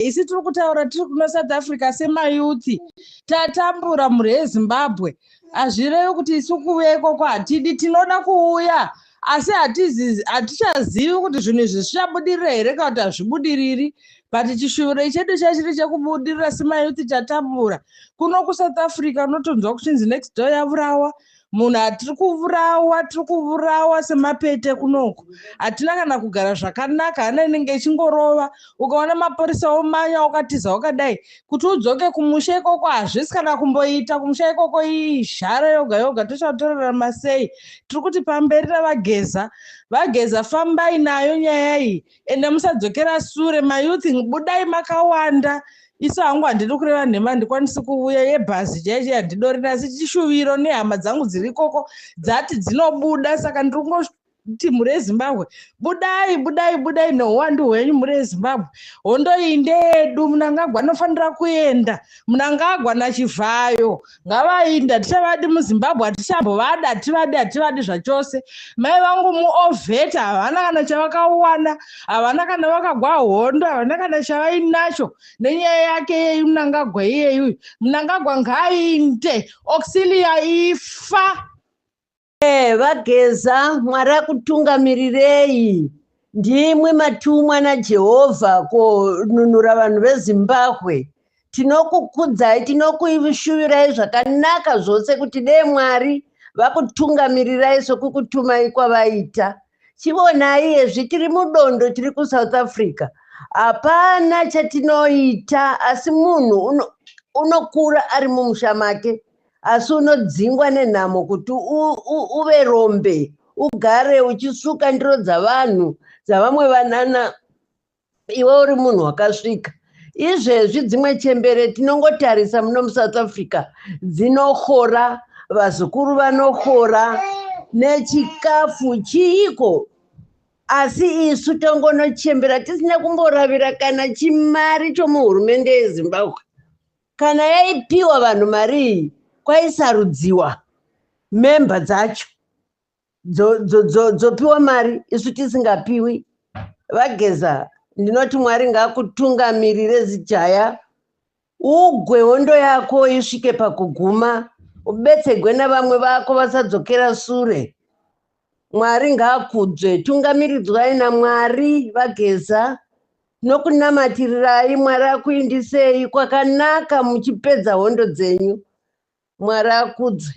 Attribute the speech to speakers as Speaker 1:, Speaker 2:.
Speaker 1: isi tiri kutaura tiri kuno South Africa semayuthi tatambura mhuri yeZimbabwe. Hazvirevi kuti isu kuuya ikoko hatidi, tinoda kuuya asi hatichazivi kuti zvinhu izvi zvichabudirira here kana kuti hazvibudiriri. But chishuure chedu chachiri chekubudirira semayuthi tatambura. Kuno kuSouth Africa unotonzwa kuchinzi next door yavurawa. Munhu atiri kuvurawa semapete kunoko. Hatina kana kugara zvakanaka, hana inenge ichingorova. Ukaona maporisa omanya ukatiza wakadai kuti udzoke kumusha ikoko hazvisi kana kumboita. Kumusha ikoko izhara yoga yoga tochatorerama sei. Tiri kuti pamberi vageza fambai nayo nyaya iyi ende musadzokera sure. Mayuthi budai makawanda. Isu hangu handidi kureva nhema handikwanisi kuuya yebhazi chaicho handidorina, asi chishuviro nehama dzangu dziri ikoko dzati dzinobuda. Saka ndiri kungoti mhuri yeZimbabwe, budai neuwandu hwenyu mhuri yeZimbabwe. Hondo iyi ndeyedu, Mnangagwa anofanira kuenda. Mnangagwa naChivayo ngavainde. Hatichavadi muZimbabwe, hatichambovada, hativadi zvachose. Mai vangu muOvheta havana kana chavakawana, havana kana vakagwa hondo, havana kana chavainacho nenyaya yake yeyu Mnangagwa iyeyu. Mnangagwa ngaainde, Auxilia ifa.
Speaker 2: Vageza, Mwari akutungamirirei. Ndimwe matumwa naJehovha kununura vanhu veZimbabwe. Tinokukudzai, tinokuishuvirai zvakanaka zvose kuti dei Mwari vakutungamirirai sokukutumai kwavaita. Chivonai hezvi tiri mudondo, tiri kuSouth Africa. Hapana chatinoita, asi munhu unokura ari mumusha make. Asi unodzingwa nenhamo kuti uve rombe, ugare uchisuka ndiro dzavanhu, dzavamwe vanana, iwe uri munhu wakasvika. Izvezvi dzimwe chembere tinongotarisa muno muSouth Africa dzinokhora, vazukuru vanokhora, nechikafu chiiko. Asi isu tongonochembera tisina kumboravira kana chimari chomuhurumende yeZimbabwe. Kana yaipiwa vanhu mari iyi, kwaisarudziwa memba dzacho dzopiwa mari, isu tisingapiwi. Vageza, ndinoti Mwari ngaakutungamirire zijaya, ugwe hondo yako isvike pakuguma, ubetsegwe navamwe vako vasadzokera sure. Mwari ngaakudzwe, tungamiridzwai naMwari. Vageza, nokunamatirirai, Mwari akuindisei kwakanaka muchipedza hondo dzenyu. Mwari akudzwe.